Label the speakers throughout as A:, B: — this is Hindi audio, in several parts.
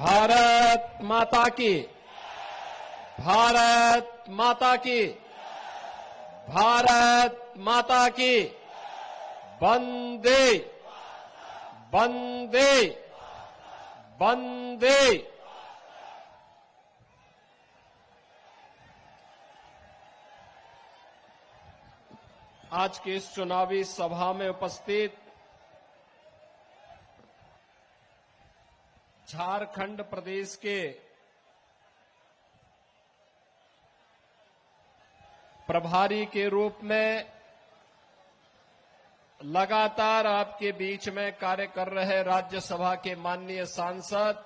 A: भारत माता की, भारत माता की, भारत माता की, वंदे वंदे वंदे। आज की इस चुनावी सभा में उपस्थित झारखंड प्रदेश के प्रभारी के रूप में लगातार आपके बीच में कार्य कर रहे राज्यसभा के माननीय सांसद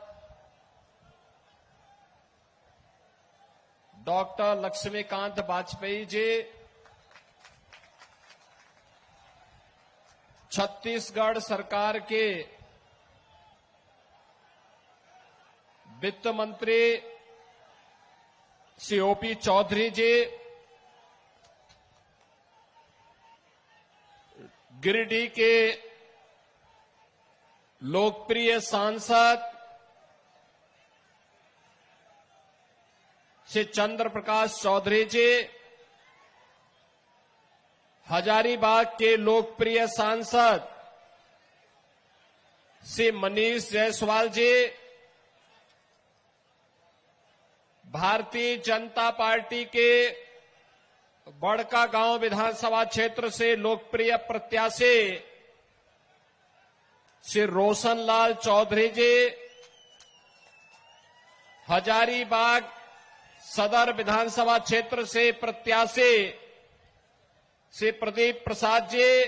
A: डॉक्टर लक्ष्मीकांत वाजपेयी जी, छत्तीसगढ़ सरकार के वित्त मंत्री श्री ओपी चौधरी जी, गिरिडीह के लोकप्रिय सांसद श्री चंद्र प्रकाश चौधरी जी, हजारीबाग के लोकप्रिय सांसद श्री मनीष जायसवाल जी, भारतीय जनता पार्टी के बड़कागांव विधानसभा क्षेत्र से लोकप्रिय प्रत्याशी श्री रोशनलाल चौधरी जी, हजारीबाग सदर विधानसभा क्षेत्र से प्रत्याशी श्री प्रदीप प्रसाद जी,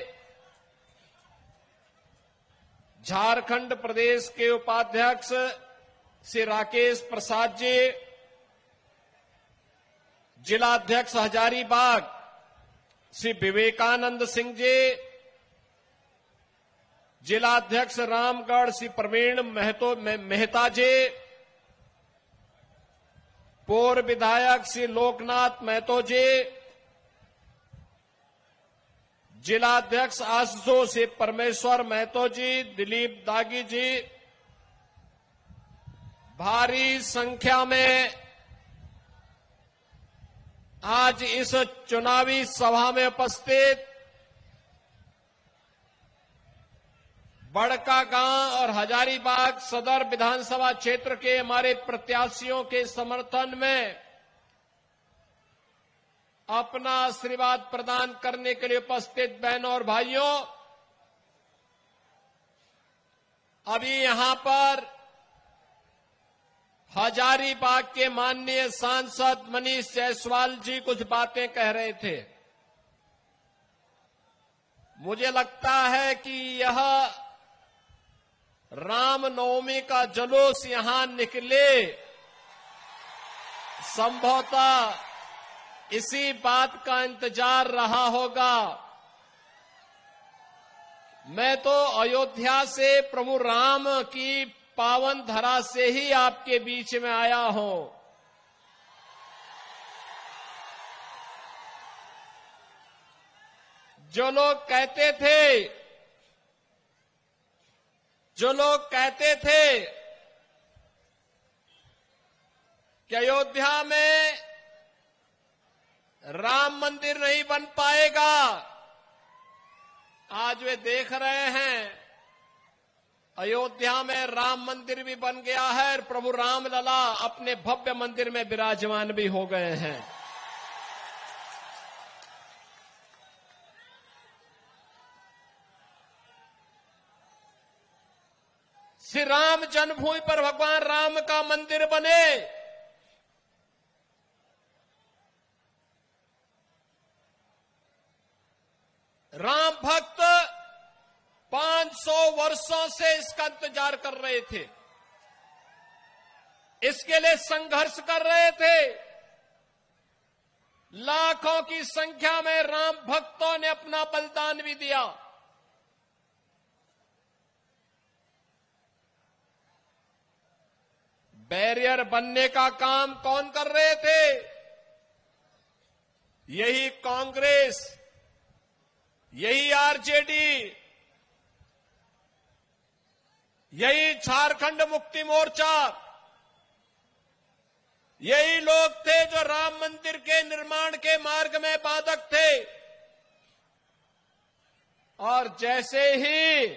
A: झारखंड प्रदेश के उपाध्यक्ष श्री राकेश प्रसाद जी, जिलाध्यक्ष हजारीबाग श्री विवेकानंद सिंह जी, जिलाध्यक्ष रामगढ़ श्री प्रवीण मेहता जी, पूर्व विधायक श्री लोकनाथ महतो जी, जिलाध्यक्ष आससो श्री परमेश्वर महतो जी, दिलीप दागी जी, भारी संख्या में आज इस चुनावी सभा में उपस्थित बड़कागांव और हजारीबाग सदर विधानसभा क्षेत्र के हमारे प्रत्याशियों के समर्थन में अपना आशीर्वाद प्रदान करने के लिए उपस्थित बहनों और भाइयों, अभी यहां पर हजारीबाग के माननीय सांसद मनीष जायसवाल जी कुछ बातें कह रहे थे। मुझे लगता है कि यह रामनवमी का जुलूस यहां निकले, संभवतः इसी बात का इंतजार रहा होगा। मैं तो अयोध्या से प्रभु राम की पावन धरा से ही आपके बीच में आया हूं। जो लोग कहते थे कि अयोध्या में राम मंदिर नहीं बन पाएगा, आज वे देख रहे हैं अयोध्या में राम मंदिर भी बन गया है और प्रभु रामलला अपने भव्य मंदिर में विराजमान भी हो गए हैं। श्री राम जन्मभूमि पर भगवान राम का मंदिर बने, राम भक्त 500 वर्षों से इसका इंतजार कर रहे थे, इसके लिए संघर्ष कर रहे थे। लाखों की संख्या में राम भक्तों ने अपना बलिदान भी दिया। बैरियर बनने का काम कौन कर रहे थे? यही कांग्रेस, यही आरजेडी, यही झारखंड मुक्ति मोर्चा, यही लोग थे जो राम मंदिर के निर्माण के मार्ग में बाधक थे। और जैसे ही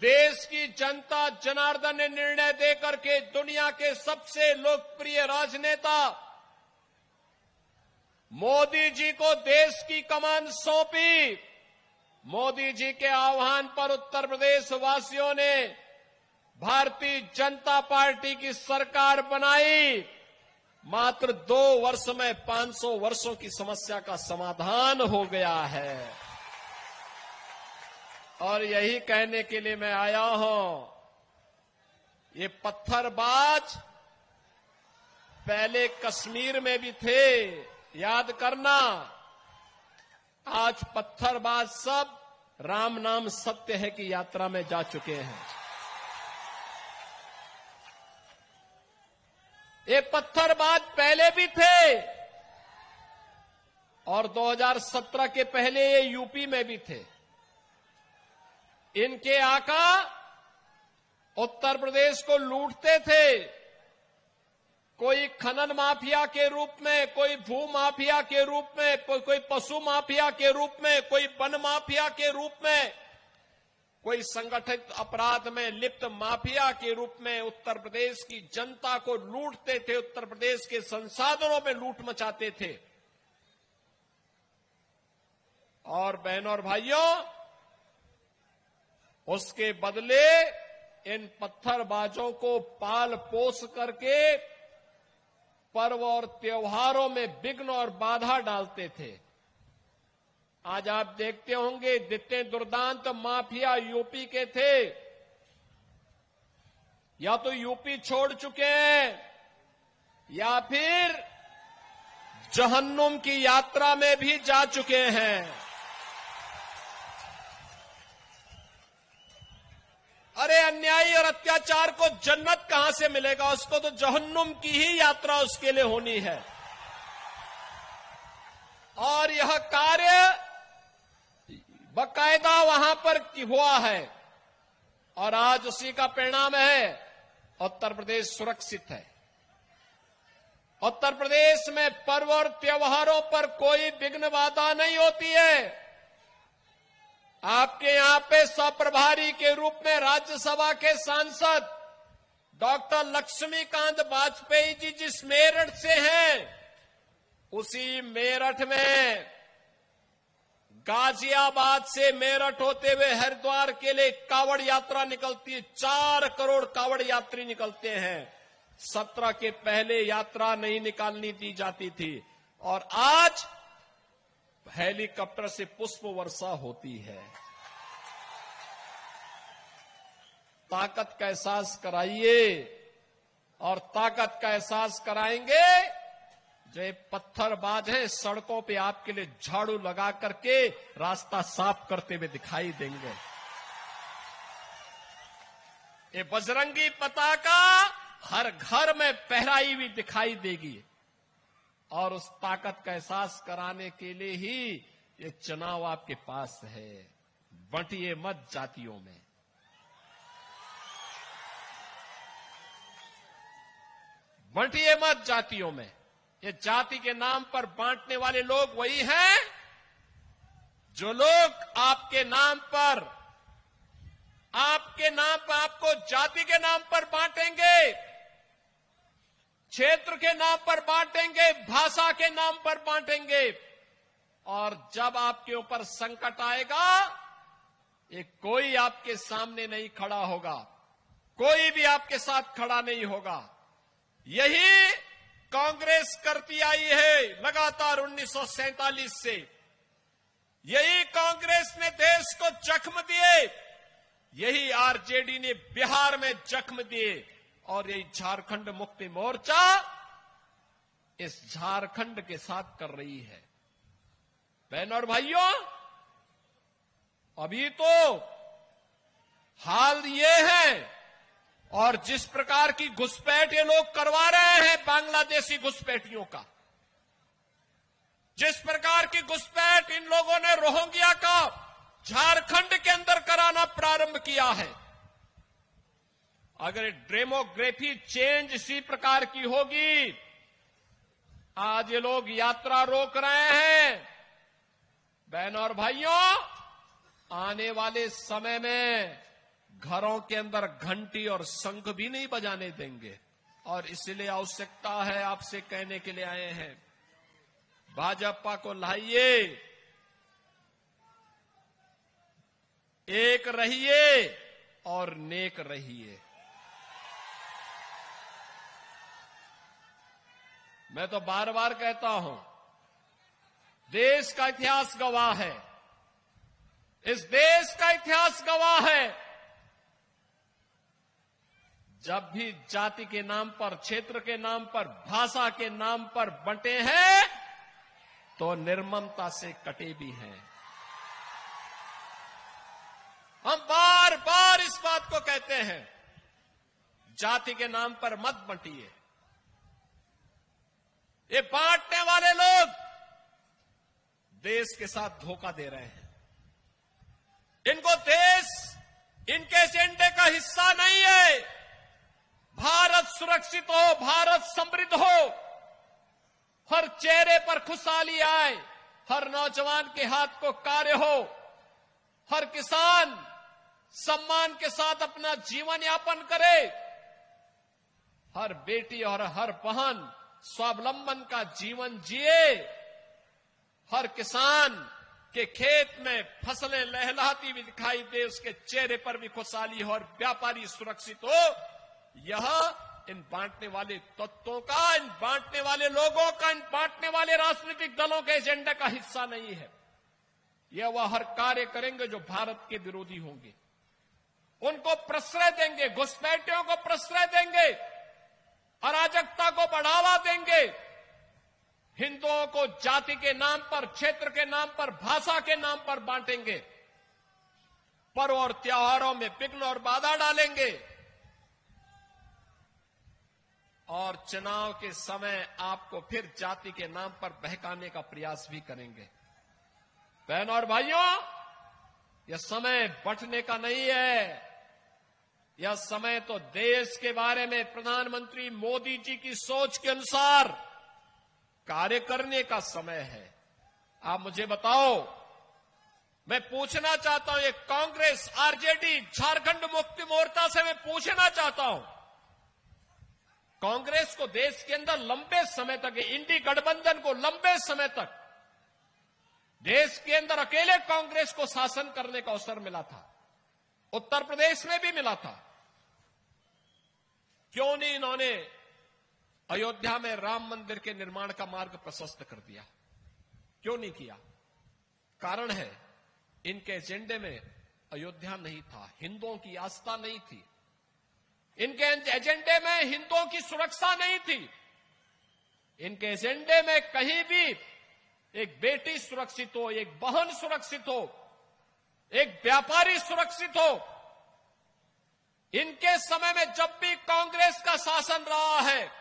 A: देश की जनता जनार्दन ने निर्णय देकर के दुनिया के सबसे लोकप्रिय राजनेता मोदी जी को देश की कमान सौंपी, मोदी जी के आह्वान पर उत्तर प्रदेश वासियों ने भारतीय जनता पार्टी की सरकार बनाई। मात्र 2 वर्ष में 500 वर्षों की समस्या का समाधान हो गया है। और यही कहने के लिए मैं आया हूं, ये पत्थरबाज पहले कश्मीर में भी थे, याद करना। आज पत्थरबाज सब राम नाम सत्य है की यात्रा में जा चुके हैं। ये पत्थरबाज पहले भी थे और 2017 के पहले ये यूपी में भी थे। इनके आका उत्तर प्रदेश को लूटते थे, कोई खनन माफिया के रूप में, कोई भू माफिया के रूप में, कोई पशु माफिया के रूप में, कोई वन माफिया के रूप में, कोई संगठित अपराध में लिप्त माफिया के रूप में उत्तर प्रदेश की जनता को लूटते थे, उत्तर प्रदेश के संसाधनों में लूट मचाते थे। और बहनों और भाइयों, उसके बदले इन पत्थरबाजों को पाल पोस करके पर्व और त्योहारों में विघ्न और बाधा डालते थे। आज आप देखते होंगे जितने दुर्दांत माफिया यूपी के थे, या तो यूपी छोड़ चुके हैं या फिर जहन्नुम की यात्रा में भी जा चुके हैं। अरे अन्यायी और अत्याचार को जन्नत कहां से मिलेगा? उसको तो जहन्नुम की ही यात्रा उसके लिए होनी है। और यह कार्य बकायदा वहां पर हुआ है और आज उसी का परिणाम है उत्तर प्रदेश सुरक्षित है। उत्तर प्रदेश में पर्व और त्योहारों पर कोई विघ्न बाधा नहीं होती है। आपके यहां पे सप्रभारी के रूप में राज्यसभा के सांसद डॉक्टर लक्ष्मीकांत वाजपेयी जी जिस मेरठ से हैं, उसी मेरठ में गाजियाबाद से मेरठ होते हुए हरिद्वार के लिए कावड़ यात्रा निकलती है। 4 करोड़ कावड़ यात्री निकलते हैं। 17 के पहले यात्रा नहीं निकालनी दी जाती थी और आज हेलीकॉप्टर से पुष्प वर्षा होती है। ताकत का एहसास कराइए और ताकत का एहसास कराएंगे जो ये पत्थरबाज हैं, सड़कों पे आपके लिए झाड़ू लगा करके रास्ता साफ करते हुए दिखाई देंगे। ये बजरंगी पताका हर घर में फहराई हुई दिखाई देगी और उस ताकत का एहसास कराने के लिए ही ये चुनाव आपके पास है। बंटिए मत जातियों में। बंटिए मत जातियों में। ये जाति के नाम पर बांटने वाले लोग वही हैं जो लोग आपके नाम पर आपको जाति के नाम पर बांटेंगे, क्षेत्र के नाम पर बांटेंगे, भाषा के नाम पर बांटेंगे और जब आपके ऊपर संकट आएगा ये कोई आपके सामने नहीं खड़ा होगा, कोई भी आपके साथ खड़ा नहीं होगा। यही कांग्रेस करती आई है लगातार 1947 से। यही कांग्रेस ने देश को जख्म दिए, यही आरजेडी ने बिहार में जख्म दिए और यही झारखंड मुक्ति मोर्चा इस झारखंड के साथ कर रही है। बहनों और भाइयों, अभी तो हाल ये है और जिस प्रकार की घुसपैठ ये लोग करवा रहे हैं बांग्लादेशी घुसपैठियों का, जिस प्रकार की घुसपैठ इन लोगों ने रोहिंग्या का झारखंड के अंदर कराना प्रारंभ किया है, अगर डेमोग्राफी चेंज इसी प्रकार की होगी, आज ये लोग यात्रा रोक रहे हैं, बहनों और भाइयों, आने वाले समय में घरों के अंदर घंटी और शंख भी नहीं बजाने देंगे। और इसलिए आवश्यकता है, आपसे कहने के लिए आए हैं, भाजपा को लाइए, एक रहिए और नेक रहिए। मैं तो बार बार कहता हूं, देश का इतिहास गवाह है, इस देश का इतिहास गवाह है, जब भी जाति के नाम पर, क्षेत्र के नाम पर, भाषा के नाम पर बंटे हैं तो निर्ममता से कटे भी हैं। हम बार बार इस बात को कहते हैं, जाति के नाम पर मत बंटिए। ये बांटने वाले लोग देश के साथ धोखा दे रहे हैं। इनको देश इनके एजेंडे का हिस्सा नहीं है। भारत सुरक्षित हो, भारत समृद्ध हो, हर चेहरे पर खुशहाली आए, हर नौजवान के हाथ को कार्य हो, हर किसान सम्मान के साथ अपना जीवन यापन करे, हर बेटी और हर बहन स्वावलंबन का जीवन जिए, हर किसान के खेत में फसलें लहलहाती हुई दिखाई दे, उसके चेहरे पर भी खुशहाली हो और व्यापारी सुरक्षित हो। यह इन बांटने वाले तत्वों का, इन बांटने वाले लोगों का, इन बांटने वाले राजनीतिक दलों के एजेंडे का हिस्सा नहीं है। यह वह हर कार्य करेंगे जो भारत के विरोधी होंगे, उनको प्रश्रय देंगे, घुसपैठियों को प्रश्रय देंगे, अराजकता को बढ़ावा देंगे, हिंदुओं को जाति के नाम पर, क्षेत्र के नाम पर, भाषा के नाम पर बांटेंगे, पर्व और त्योहारों में विघ्न और बाधा डालेंगे, और चुनाव के समय आपको फिर जाति के नाम पर बहकाने का प्रयास भी करेंगे। बहनों और भाइयों, यह समय बंटने का नहीं है, यह समय तो देश के बारे में प्रधानमंत्री मोदी जी की सोच के अनुसार कार्य करने का समय है। आप मुझे बताओ, मैं पूछना चाहता हूं, ये कांग्रेस, आरजेडी, झारखंड मुक्ति मोर्चा से मैं पूछना चाहता हूं, कांग्रेस को देश के अंदर लंबे समय तक, इंडी गठबंधन को लंबे समय तक देश के अंदर अकेले कांग्रेस को शासन करने का अवसर मिला था, उत्तर प्रदेश में भी मिला था। क्यों नहीं इन्होंने अयोध्या में राम मंदिर के निर्माण का मार्ग प्रशस्त कर दिया? क्यों नहीं किया? कारण है, इनके एजेंडे में अयोध्या नहीं था, हिंदुओं की आस्था नहीं थी, इनके एजेंडे में हिंदुओं की सुरक्षा नहीं थी, इनके एजेंडे में कहीं भी एक बेटी सुरक्षित हो, एक बहन सुरक्षित हो, एक व्यापारी सुरक्षित हो। इनके समय में जब भी कांग्रेस का शासन रहा है,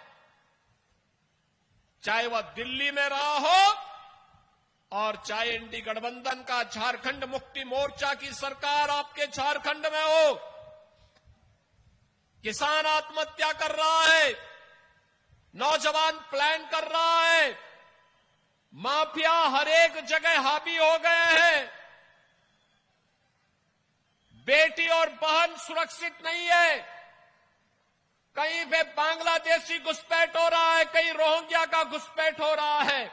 A: चाहे वह दिल्ली में रहा हो और चाहे इंडी गठबंधन का झारखंड मुक्ति मोर्चा की सरकार आपके झारखंड में हो, किसान आत्महत्या कर रहा है, नौजवान प्लान कर रहा है, माफिया हर एक जगह हावी हो गए हैं, बेटी और बहन सुरक्षित नहीं है, कहीं पे बांग्लादेशी घुसपैठ हो रहा है, कहीं रोहिंग्या का घुसपैठ हो रहा है,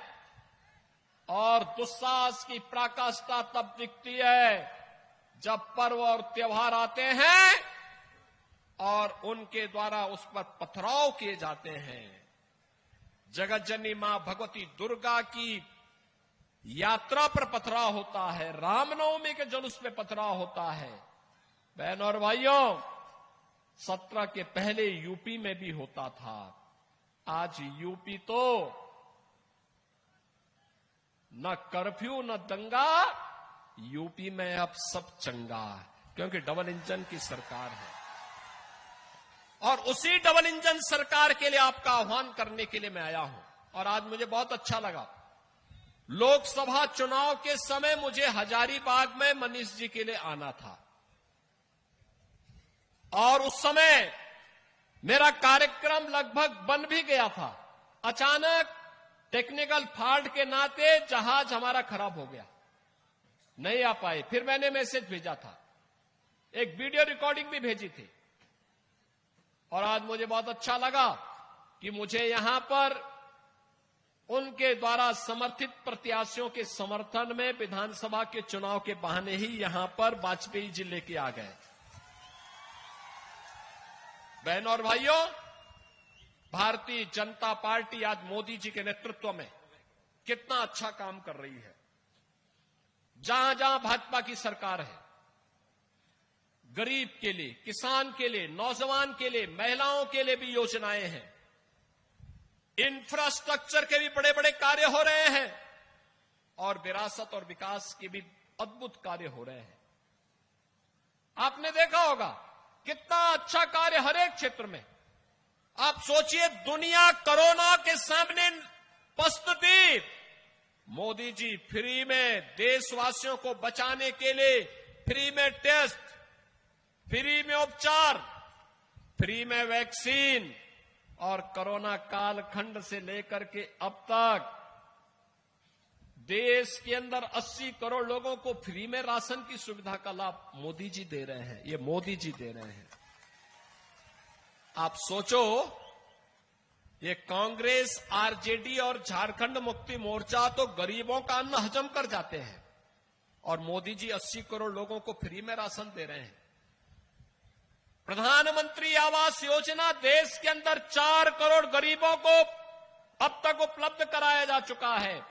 A: और दुस्साहस की पराकाष्ठा तब दिखती है जब पर्व और त्योहार आते हैं और उनके द्वारा उस पर पथराव किए जाते हैं। जगत जननी मां भगवती दुर्गा की यात्रा पर पथराव होता है, रामनवमी के जुलूस पे पथराव होता है। बहनों और भाइयों, 17 के पहले यूपी में भी होता था, आज यूपी तो न कर्फ्यू न दंगा, यूपी में अब सब चंगा, क्योंकि डबल इंजन की सरकार है। और उसी डबल इंजन सरकार के लिए आपका आह्वान करने के लिए मैं आया हूं। और आज मुझे बहुत अच्छा लगा, लोकसभा चुनाव के समय मुझे हजारीबाग में मनीष जी के लिए आना था, और उस समय मेरा कार्यक्रम लगभग बन भी गया था। अचानक टेक्निकल फॉल्ट के नाते जहाज हमारा खराब हो गया, नहीं आ पाए। फिर मैंने मैसेज भेजा था, एक वीडियो रिकॉर्डिंग भी भेजी थी। और आज मुझे बहुत अच्छा लगा कि मुझे यहां पर उनके द्वारा समर्थित प्रत्याशियों के समर्थन में विधानसभा के चुनाव के बहाने ही यहां पर वाजपेयी जी लेके आ गए। बहनों और भाइयों, भारतीय जनता पार्टी आज मोदी जी के नेतृत्व में कितना अच्छा काम कर रही है। जहां जहां भाजपा की सरकार है, गरीब के लिए, किसान के लिए, नौजवान के लिए, महिलाओं के लिए भी योजनाएं हैं। इंफ्रास्ट्रक्चर के भी बड़े बड़े कार्य हो रहे हैं और विरासत और विकास के भी अद्भुत कार्य हो रहे हैं। आपने देखा होगा कितना अच्छा कार्य हर एक क्षेत्र में। आप सोचिए, दुनिया कोरोना के सामने पस्त थी, मोदी जी फ्री में देशवासियों को बचाने के लिए फ्री में टेस्ट, फ्री में उपचार, फ्री में वैक्सीन और कोरोना कालखंड से लेकर के अब तक देश के अंदर 80 करोड़ लोगों को फ्री में राशन की सुविधा का लाभ मोदी जी दे रहे हैं। ये मोदी जी दे रहे हैं। आप सोचो, ये कांग्रेस, आरजेडी और झारखंड मुक्ति मोर्चा तो गरीबों का अन्न हजम कर जाते हैं और मोदी जी 80 करोड़ लोगों को फ्री में राशन दे रहे हैं। प्रधानमंत्री आवास योजना देश के अंदर 4 करोड़ गरीबों को अब तक उपलब्ध कराया जा चुका है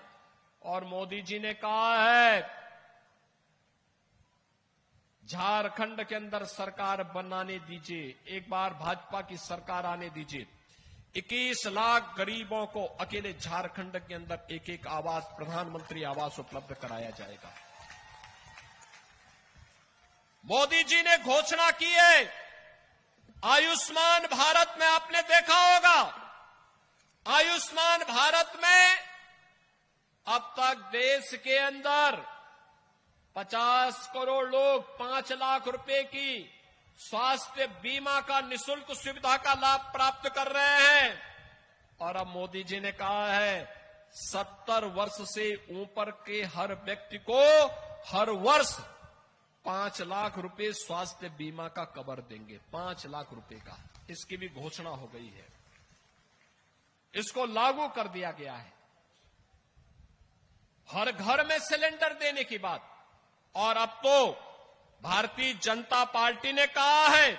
A: और मोदी जी ने कहा है झारखंड के अंदर सरकार बनाने दीजिए, एक बार भाजपा की सरकार आने दीजिए। 21 लाख गरीबों को अकेले झारखंड के अंदर एक एक आवास, प्रधानमंत्री आवास उपलब्ध कराया जाएगा। मोदी जी ने घोषणा की है आयुष्मान भारत में। आपने देखा होगा, आयुष्मान भारत में अब तक देश के अंदर 50 करोड़ लोग 5 लाख रुपए की स्वास्थ्य बीमा का निःशुल्क सुविधा का लाभ प्राप्त कर रहे हैं। और अब मोदी जी ने कहा है 70 वर्ष से ऊपर के हर व्यक्ति को हर वर्ष 5 लाख रुपए स्वास्थ्य बीमा का कवर देंगे। 5 लाख रुपए का, इसकी भी घोषणा हो गई है। इसको लागू कर दिया गया है। हर घर में सिलेंडर देने की बात। और अब तो भारतीय जनता पार्टी ने कहा है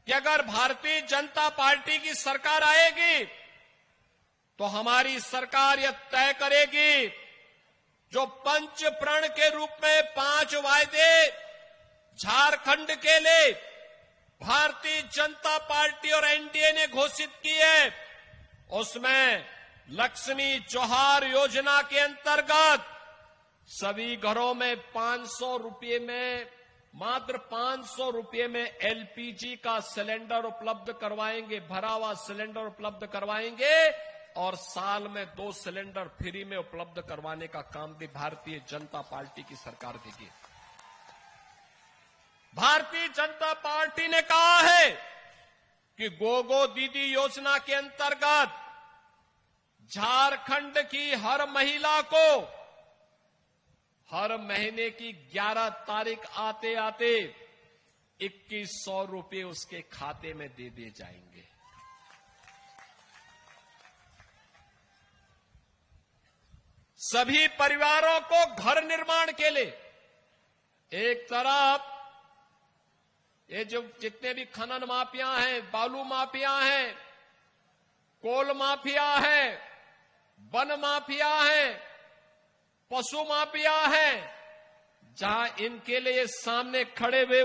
A: कि अगर भारतीय जनता पार्टी की सरकार आएगी तो हमारी सरकार यह तय करेगी जो पंच प्रण के रूप में 5 वायदे झारखंड के लिए भारतीय जनता पार्टी और एनडीए ने घोषित किए, उसमें लक्ष्मी जोहार योजना के अंतर्गत सभी घरों में 500 रुपये में, मात्र 500 रुपये में एलपीजी का सिलेंडर उपलब्ध करवाएंगे, भरा हुआ सिलेंडर उपलब्ध करवाएंगे और साल में 2 सिलेंडर फ्री में उपलब्ध करवाने का काम भी भारतीय जनता पार्टी की सरकार देगी। भारतीय जनता पार्टी ने कहा है कि गोगो दीदी योजना के अंतर्गत झारखंड की हर महिला को हर महीने की 11 तारीख आते आते 2100 रुपये उसके खाते में दे दिए जाएंगे। सभी परिवारों को घर निर्माण के लिए, एक तरफ ये जो जितने भी खनन माफिया हैं, बालू माफिया हैं, कोल माफिया हैं, वन माफिया हैं, पशु माफिया हैं, जहां इनके लिए सामने खड़े हुए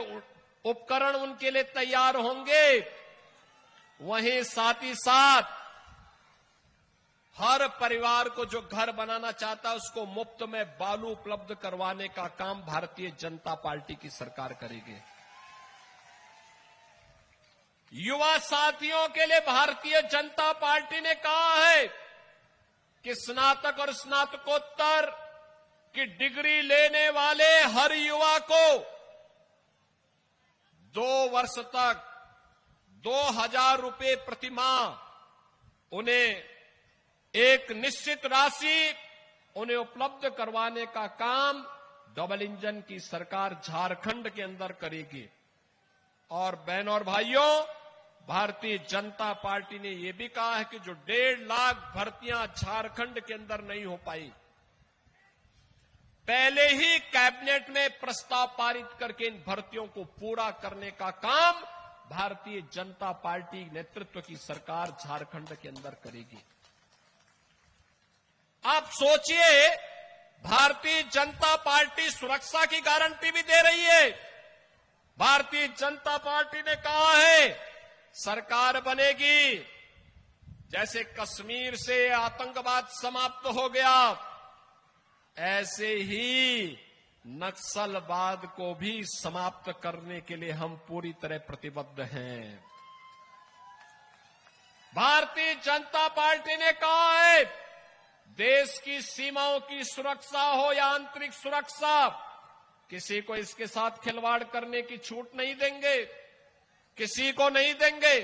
A: उपकरण उनके लिए तैयार होंगे, वहीं साथ ही साथ हर परिवार को जो घर बनाना चाहता है उसको मुफ्त में बालू उपलब्ध करवाने का काम भारतीय जनता पार्टी की सरकार करेगी। युवा साथियों के लिए भारतीय जनता पार्टी ने कहा है कि स्नातक और स्नातकोत्तर की डिग्री लेने वाले हर युवा को 2 वर्ष तक 2,000 रुपए प्रतिमाह उन्हें एक निश्चित राशि उन्हें उपलब्ध करवाने का काम डबल इंजन की सरकार झारखंड के अंदर करेगी। और बहनों और भाइयों, भारतीय जनता पार्टी ने यह भी कहा है कि जो 1.5 लाख भर्तियां झारखंड के अंदर नहीं हो पाई, पहले ही कैबिनेट में प्रस्ताव पारित करके इन भर्तियों को पूरा करने का काम भारतीय जनता पार्टी नेतृत्व की सरकार झारखंड के अंदर करेगी। आप सोचिए, भारतीय जनता पार्टी सुरक्षा की गारंटी भी दे रही है। भारतीय जनता पार्टी ने कहा है सरकार बनेगी, जैसे कश्मीर से आतंकवाद समाप्त हो गया, ऐसे ही नक्सलवाद को भी समाप्त करने के लिए हम पूरी तरह प्रतिबद्ध हैं। भारतीय जनता पार्टी ने कहा है देश की सीमाओं की सुरक्षा हो या आंतरिक सुरक्षा, किसी को इसके साथ खिलवाड़ करने की छूट नहीं देंगे, किसी को नहीं देंगे।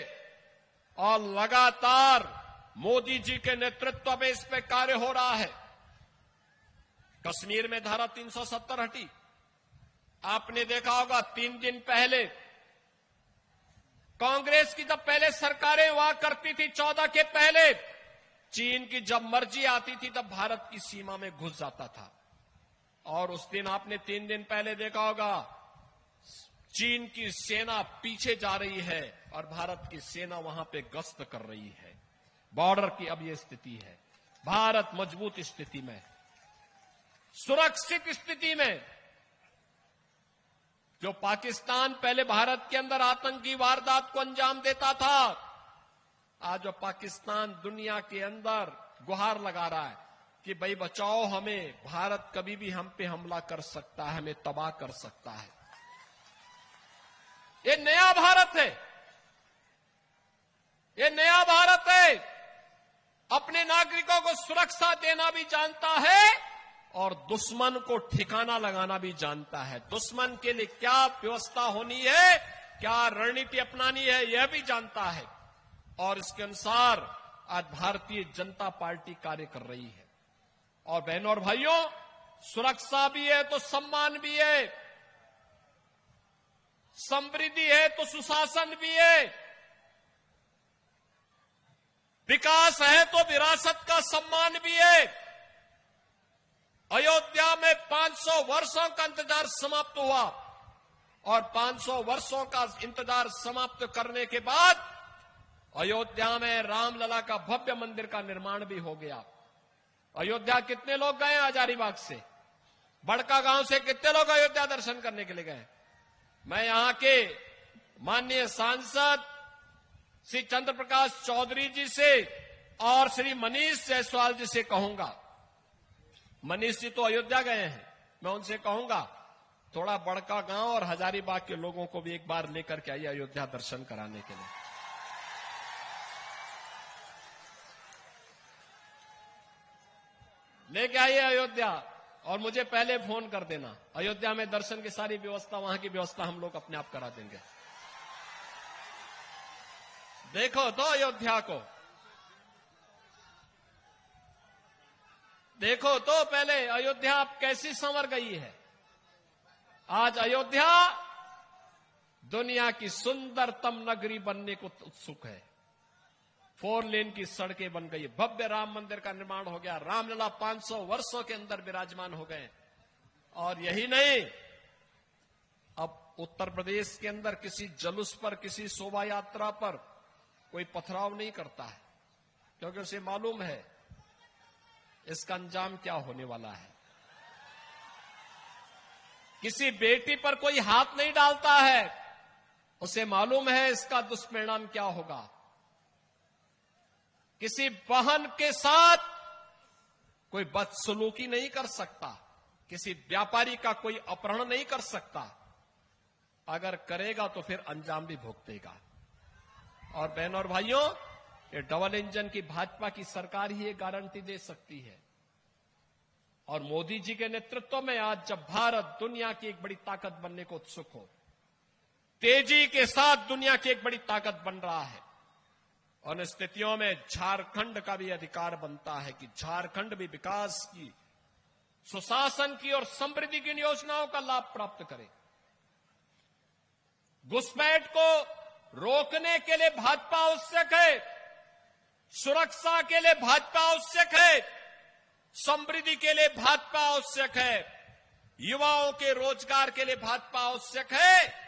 A: और लगातार मोदी जी के नेतृत्व में इस पे कार्य हो रहा है। कश्मीर में धारा 370 हटी। आपने देखा होगा 3 दिन पहले कांग्रेस की जब पहले सरकारें हुआ करती थी 14 के पहले, चीन की जब मर्जी आती थी तब भारत की सीमा में घुस जाता था। और उस दिन आपने 3 दिन पहले देखा होगा चीन की सेना पीछे जा रही है और भारत की सेना वहां पे गश्त कर रही है। बॉर्डर की अब यह स्थिति है। भारत मजबूत स्थिति में, सुरक्षित स्थिति में। जो पाकिस्तान पहले भारत के अंदर आतंकी वारदात को अंजाम देता था, आज जो पाकिस्तान दुनिया के अंदर गुहार लगा रहा है कि भाई बचाओ हमें, भारत कभी भी हम पे हमला कर सकता है, हमें तबाह कर सकता है। ये नया भारत है, ये नया भारत है। अपने नागरिकों को सुरक्षा देना भी जानता है और दुश्मन को ठिकाना लगाना भी जानता है। दुश्मन के लिए क्या व्यवस्था होनी है, क्या रणनीति अपनानी है, यह भी जानता है। और इसके अनुसार आज भारतीय जनता पार्टी कार्य कर रही है। और बहनों और भाइयों, सुरक्षा भी है तो सम्मान भी है, समृद्धि है तो सुशासन भी है, विकास है तो विरासत का सम्मान भी है। अयोध्या में 500 वर्षों का इंतजार समाप्त हुआ और 500 वर्षों का इंतजार समाप्त करने के बाद अयोध्या में रामलला का भव्य मंदिर का निर्माण भी हो गया। अयोध्या कितने लोग गए हजारीबाग से, बड़का गांव से कितने लोग अयोध्या दर्शन करने के लिए गए? मैं यहां के माननीय सांसद श्री चंद्र प्रकाश चौधरी जी से और श्री मनीष जायसवाल जी से कहूंगा, मनीष जी तो अयोध्या गए हैं, मैं उनसे कहूंगा थोड़ा बड़का गांव और हजारीबाग के लोगों को भी एक बार लेकर के आइए अयोध्या दर्शन कराने के लिए। लेके आइए अयोध्या और मुझे पहले फोन कर देना। अयोध्या में दर्शन की सारी व्यवस्था, वहां की व्यवस्था हम लोग अपने आप करा देंगे। देखो तो अयोध्या को, देखो तो पहले अयोध्या अब कैसी संवर गई है। आज अयोध्या दुनिया की सुंदरतम नगरी बनने को उत्सुक है। 4 लेन की सड़कें बन गई, भव्य राम मंदिर का निर्माण हो गया, रामलला 500 वर्षों के अंदर विराजमान हो गए। और यही नहीं, अब उत्तर प्रदेश के अंदर किसी जुलूस पर, किसी शोभा यात्रा पर कोई पथराव नहीं करता है, क्योंकि उसे मालूम है इसका अंजाम क्या होने वाला है। किसी बेटी पर कोई हाथ नहीं डालता है, उसे मालूम है इसका दुष्परिणाम क्या होगा। किसी बहन के साथ कोई बदसलूकी नहीं कर सकता, किसी व्यापारी का कोई अपहरण नहीं कर सकता। अगर करेगा तो फिर अंजाम भी भुगतेगा। और बहनों और भाइयों, ये डबल इंजन की भाजपा की सरकार ही ये गारंटी दे सकती है। और मोदी जी के नेतृत्व में आज जब भारत दुनिया की एक बड़ी ताकत बनने को उत्सुक हो, तेजी के साथ दुनिया की एक बड़ी ताकत बन रहा है। उन स्थितियों में झारखंड का भी अधिकार बनता है कि झारखंड भी विकास की, सुशासन की और समृद्धि की योजनाओं का लाभ प्राप्त करे। घुसपैठ को रोकने के लिए भाजपा आवश्यक है, सुरक्षा के लिए भाजपा आवश्यक है, समृद्धि के लिए भाजपा आवश्यक है, युवाओं के रोजगार के लिए भाजपा आवश्यक है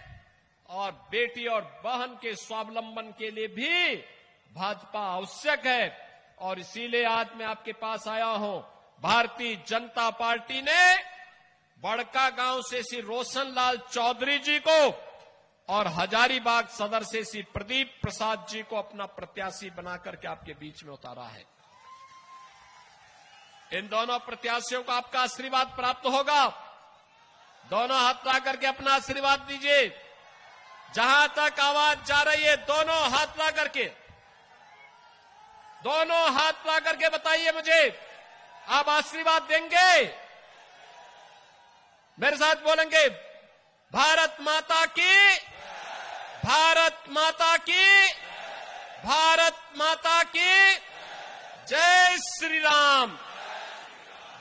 A: और बेटी और बहन के स्वावलंबन के लिए भी भाजपा आवश्यक है। और इसीलिए आज मैं आपके पास आया हूं। भारतीय जनता पार्टी ने बड़का गांव से श्री रोशन लाल चौधरी जी को और हजारीबाग सदर से श्री प्रदीप प्रसाद जी को अपना प्रत्याशी बनाकर के आपके बीच में उतारा है। इन दोनों प्रत्याशियों को आपका आशीर्वाद प्राप्त होगा। दोनों हाथ ला करके अपना आशीर्वाद दीजिए। जहां तक आवाज जा रही है, दोनों हाथ ला करके, दोनों हाथ ला करके बताइए मुझे, आप आशीर्वाद देंगे? मेरे साथ बोलेंगे, भारत माता की, भारत माता की, भारत माता की, जय श्री राम,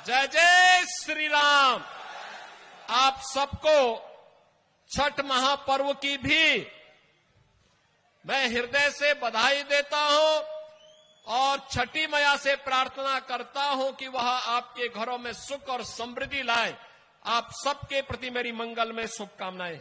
A: जय जय श्री राम। आप सबको छठ महापर्व की भी मैं हृदय से बधाई देता हूं और छठी मैया से प्रार्थना करता हूं कि वह आपके घरों में सुख और समृद्धि लाए। आप सबके प्रति मेरी मंगलमय शुभकामनाएं।